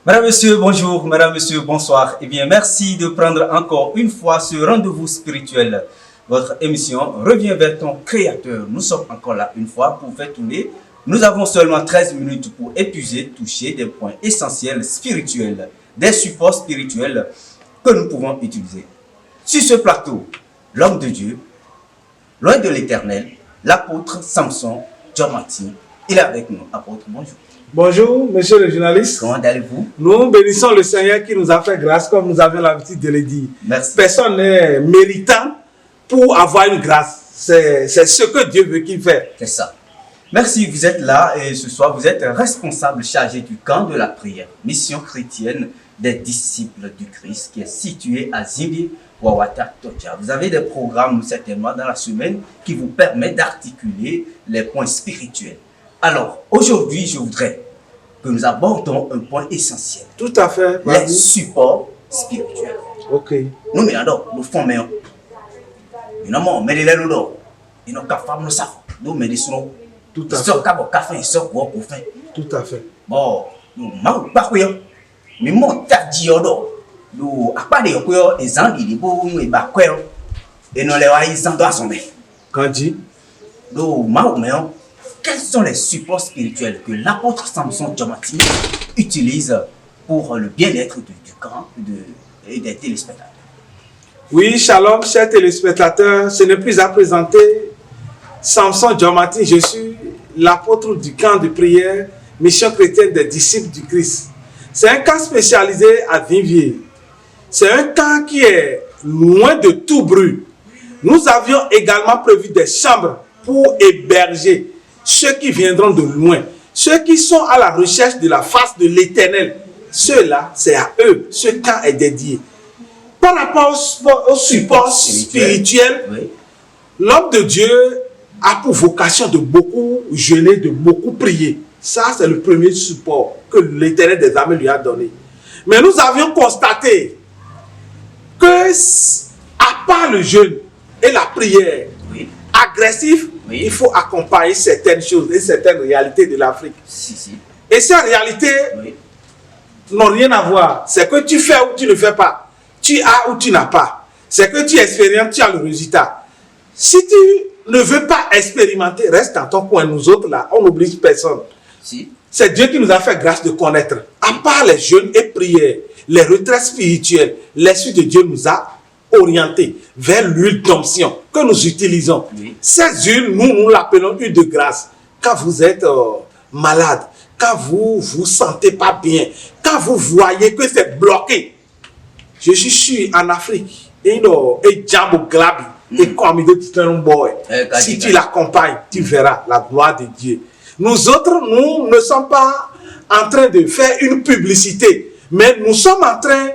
Madame, Monsieur, bonjour. Madame, Monsieur, bonsoir. Eh bien, merci de prendre encore une fois ce rendez-vous spirituel. Votre émission revient vers ton créateur. Nous sommes encore là une fois pour faire tourner. Nous avons seulement 13 minutes pour épuiser, toucher des points essentiels spirituels, des supports spirituels que nous pouvons utiliser. Sur ce plateau, l'homme de Dieu, loin de l'éternel, l'apôtre Samson Djomati, il est avec nous. Apôtre, bonjour. Bonjour, monsieur le journaliste. Comment allez-vous? Nous bénissons le Seigneur qui nous a fait grâce, comme nous avions l'habitude de le dire. Merci. Personne n'est méritant pour avoir une grâce. C'est ce que Dieu veut qu'il fasse. C'est ça. Merci, vous êtes là et ce soir, vous êtes responsable chargé du camp de la prière, mission chrétienne des disciples du Christ qui est situé à Zimbi, Wawata, Tocha. Vous avez des programmes certainement dans la semaine qui vous permettent d'articuler les points spirituels. Alors, aujourd'hui, je voudrais que nous abordons un point essentiel. Tout à fait. Les supports spirituels. Ok. Nous, mais alors, nous formons. Nous avons mis les lourds. Nous avons fait nos savons. Nous avons mis tout à fait. Tout à fait. Bon, nous n'avons pas quoi. Mais mon tadi nous a pas de quoi. Les gens ils disent et bah quoi. Et nous les voyons ils sont assommés. Quand dit. Nous n'avons. Quels sont les supports spirituels que l'apôtre Samson Djomati utilise pour le bien-être du camp et des téléspectateurs? Oui, shalom, chers téléspectateurs. Ce n'est plus à présenter Samson Djomati. Je suis l'apôtre du camp de prière, mission chrétienne des disciples du Christ. C'est un camp spécialisé à Viviers. C'est un camp qui est loin de tout bruit. Nous avions également prévu des chambres pour héberger ceux qui viendront de loin, ceux qui sont à la recherche de la face de l'Éternel. Ceux-là, c'est à eux. Ce camp est dédié. Par rapport au support spirituel, oui, l'homme de Dieu a pour vocation de beaucoup jeûner, de beaucoup prier. Ça, c'est le premier support que l'Éternel des armées lui a donné. Mais nous avions constaté que, à part le jeûne et la prière, oui, agressif, oui, il faut accompagner certaines choses et certaines réalités de l'Afrique. Et ces réalités, oui, n'ont rien à voir. C'est que tu fais ou tu ne fais pas. Tu as ou tu n'as pas. C'est que tu expérimentes, tu as le résultat. Si tu ne veux pas expérimenter, reste dans ton coin. Nous autres, là, on n'oblige personne. Si. C'est Dieu qui nous a fait grâce de connaître. À part les jeûnes et prières, les retraites spirituelles, l'Esprit de Dieu nous a orientés vers l'huile d'onction que nous utilisons. Oui. Cette huile, nous l'appelons huile de grâce. Quand vous êtes malade, quand vous vous sentez pas bien, quand vous voyez que c'est bloqué. Je suis sûr en Afrique, et Djambo Glabi, et comme boy. Si tu l'accompagnes, tu verras la gloire de Dieu. Nous autres, nous ne sommes pas en train de faire une publicité, mais nous sommes en train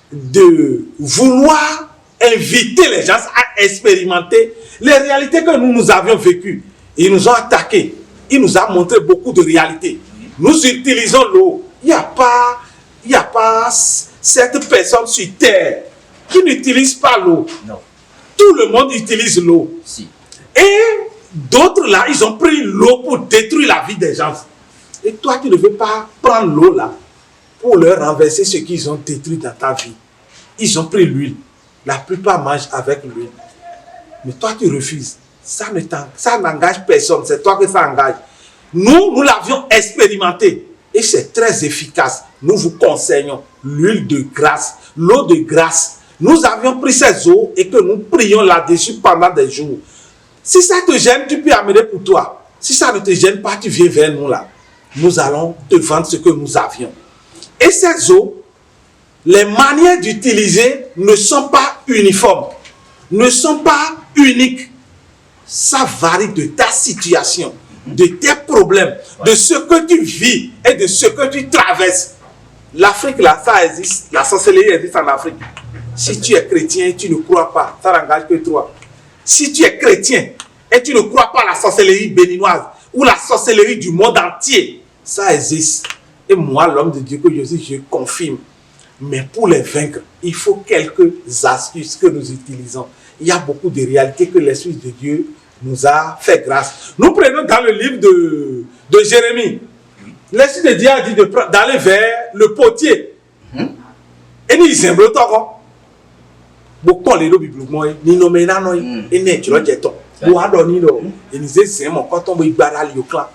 de vouloir inviter les gens à expérimenter les réalités que nous avions vécues. Ils nous ont attaqués. Ils nous ont montré beaucoup de réalités. Nous utilisons l'eau. Il n'y a pas cette personne sur terre qui n'utilise pas l'eau. Tout le monde utilise l'eau. Si. Et d'autres là, ils ont pris l'eau pour détruire la vie des gens. Et toi, tu ne veux pas prendre l'eau là pour leur renverser ce qu'ils ont détruit dans ta vie. Ils ont pris l'huile. La plupart mangent avec l'huile. Mais toi, tu refuses. Ça n'engage personne. C'est toi que ça engage. Nous l'avions expérimenté. Et c'est très efficace. Nous vous conseillons l'huile de grâce, l'eau de grâce. Nous avions pris ces eaux et que nous prions là-dessus pendant des jours. Si ça te gêne, tu peux amener pour toi. Si ça ne te gêne pas, tu viens vers nous là. Nous allons te vendre ce que nous avions. Et ces eaux, les manières d'utiliser ne sont pas uniformes, ne sont pas uniques. Ça varie de ta situation, de tes problèmes, de ce que tu vis et de ce que tu traverses. L'Afrique, là, ça existe. La sorcellerie existe en Afrique. Si tu es chrétien et tu ne crois pas, ça n'engage que toi. Si tu es chrétien et tu ne crois pas à la sorcellerie béninoise ou la sorcellerie du monde entier, ça existe. Et moi, l'homme de Dieu que je suis, je confirme. Mais pour les vaincre, il faut quelques astuces que nous utilisons. Il y a beaucoup de réalités que l'Esprit de Dieu nous a fait grâce. Nous prenons dans le livre de Jérémie. L'Esprit de Dieu a dit d'aller vers le potier. Et nous disons, le temps, beaucoup les deux bibliquement, ni nommé non, et n'est tu l'as dit ton. Ou à donner le, et nous disons, mon quand on veut barrer le clan.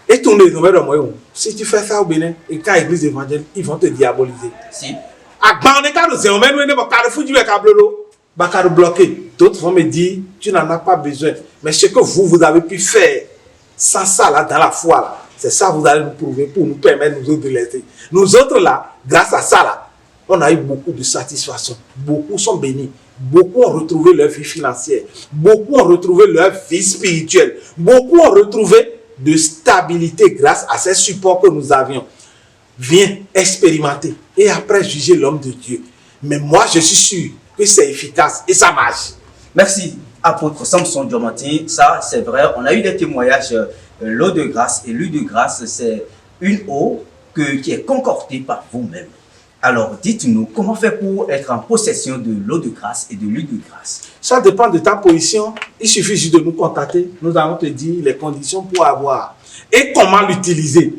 Et ton les nommés de moi, si tu fais ça au Bénin, et quand l'église évangélique, ils vont te diaboliser. Si. À Bandé, quand nous sommes, nous n'avons pas de foutu le câble l'eau. Bakar bloqué. D'autres vont me dire, tu n'en as pas besoin. Mais ce que vous avez pu faire sans ça là, dans la foi là, c'est ça que vous allez nous prouver pour nous permettre nous autres de l'aider. Nous autres là, grâce à ça là, on a eu beaucoup de satisfaction. Beaucoup sont bénis. Beaucoup ont retrouvé leur vie financière. Beaucoup ont retrouvé leur vie spirituelle. Beaucoup ont retrouvé de stabilité grâce à ces supports que nous avions. Viens expérimenter et après juger l'homme de Dieu. Mais moi, je suis sûr que c'est efficace et ça marche. Merci, apôtre Samson Diomati. Ça, c'est vrai, on a eu des témoignages. L'eau de grâce et l'huile de grâce, c'est une eau qui est concoctée par vous-même. Alors, dites-nous, comment faire pour être en possession de l'eau de grâce et de l'huile de grâce? Ça dépend de ta position. Il suffit juste de nous contacter. Nous allons te dire les conditions pour avoir et comment l'utiliser.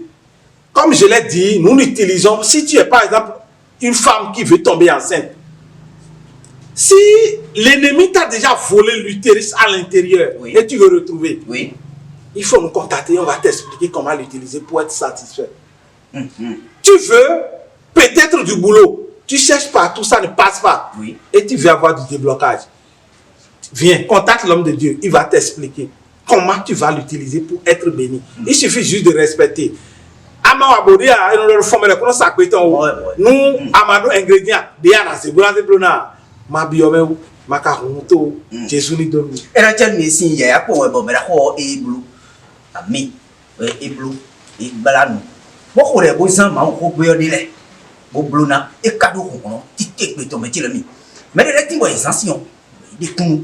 Comme je l'ai dit, nous l'utilisons. Si tu es par exemple une femme qui veut tomber enceinte, si l'ennemi t'a déjà volé l'utérus à l'intérieur et tu veux retrouver, il faut nous contacter, on va t'expliquer comment l'utiliser pour être satisfait. Tu veux peut-être du boulot, tu cherches partout, ça ne passe pas, et tu veux avoir du déblocage. Viens, contacte l'homme de Dieu, il va t'expliquer comment tu vas l'utiliser pour être béni. Il suffit juste de respecter. Nous, Amado ingrédients, ma biome macaron to Jésus ni domi. Era tell me sin ya ko we bo mera ko e blue. Ami e blue e balanu. Bo ko le bo san ma ko gbe odi le. Bo blue na e kado ko no ti te pe to me ti le mi. Mais les ti bo essentiel. Des kun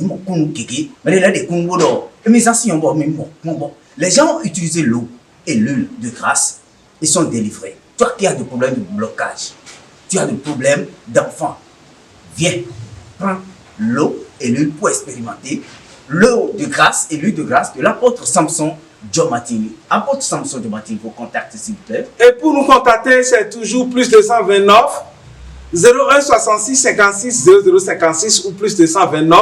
mo kun kiki. Mais les des kun bo do. E mi essentiel bo mi mo bon. Les gens utilisent l'eau et l'huile de grâce, ils sont délivrés. Toi qui as des problèmes de blocage, tu as des problèmes d'enfant. Viens, prends l'eau et l'huile pour expérimenter l'eau de grâce et l'huile de grâce de l'apôtre Samson Diomati. Apôtre Samson Diomati, vos contacts s'il vous plaît. Et pour nous contacter, c'est toujours plus 229 01 66 56 0056 ou plus 229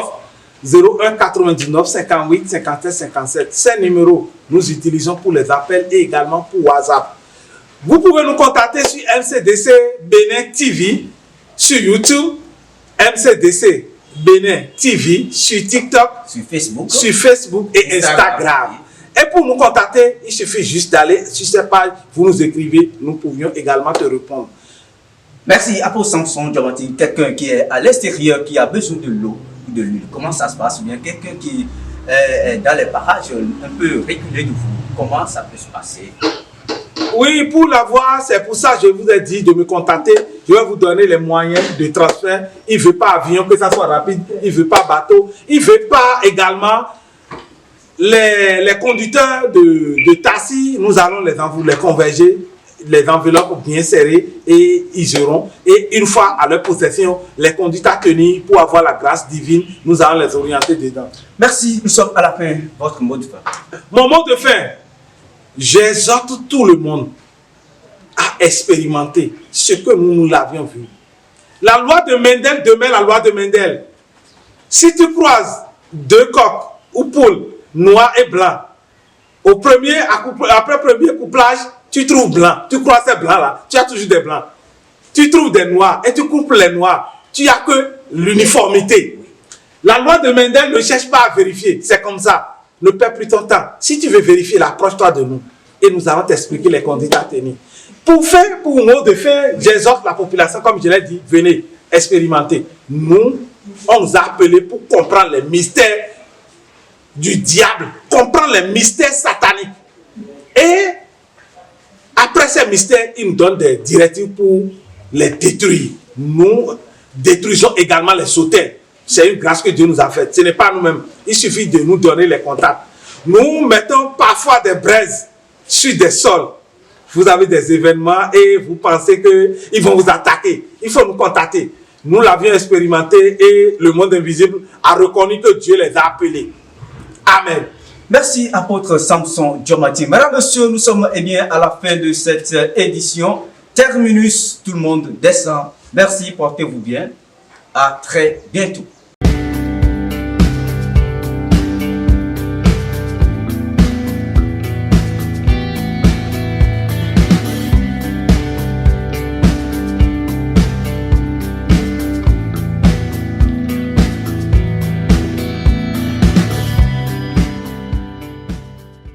01 99 58 57 57. Ces numéros, nous utilisons pour les appels et également pour WhatsApp. Vous pouvez nous contacter sur MCDC Bénin TV, sur YouTube, MCDC Bénin TV, sur TikTok, sur Facebook et Instagram. Et pour nous contacter, il suffit juste d'aller sur cette page, vous nous écrivez, nous pouvions également te répondre. Merci, apôtre Samson Diomati, quelqu'un qui est à l'extérieur, qui a besoin de l'eau ou de l'huile. Comment ça se passe? Ou bien quelqu'un qui est dans les parages un peu reculés de vous, comment ça peut se passer? Oui, pour l'avoir, c'est pour ça que je vous ai dit de me contacter. Je vais vous donner les moyens de transfert. Il ne veut pas avion, que ça soit rapide. Il ne veut pas bateau. Il ne veut pas également les conducteurs de taxi. Nous allons les converger, les enveloppes bien serrées et ils auront. Et une fois à leur possession, les conduites à tenir pour avoir la grâce divine, nous allons les orienter dedans. Merci, nous sommes à la fin. Votre mot de fin. Mon mot de fin. J'exhorte tout le monde à expérimenter ce que nous l'avions vu. La loi de Mendel demeure la loi de Mendel. Si tu croises deux coqs ou poules, noirs et blancs, après le premier couplage, tu trouves blanc. Tu crois ces blancs là, tu as toujours des blancs. Tu trouves des noirs et tu couples les noirs. Tu n'as que l'uniformité. La loi de Mendel ne cherche pas à vérifier. C'est comme ça. Ne perds plus ton temps. Si tu veux vérifier, approche-toi de nous et nous allons t'expliquer les conduites à tenir. Pour mot de fin, j'exhorte la population, comme je l'ai dit, venez expérimenter. Nous, on nous a appelés pour comprendre les mystères du diable, comprendre les mystères sataniques. Et après ces mystères, il nous donne des directives pour les détruire. Nous détruisons également les sauteurs. C'est une grâce que Dieu nous a faite. Ce n'est pas nous-mêmes. Il suffit de nous donner les contacts. Nous mettons parfois des braises sur des sols. Vous avez des événements et vous pensez qu'ils vont vous attaquer. Il faut nous contacter. Nous l'avions expérimenté et le monde invisible a reconnu que Dieu les a appelés. Amen. Merci, apôtre Samson Diomati. Mesdames, Messieurs, nous sommes à la fin de cette édition. Terminus, tout le monde descend. Merci, portez-vous bien. À très bientôt.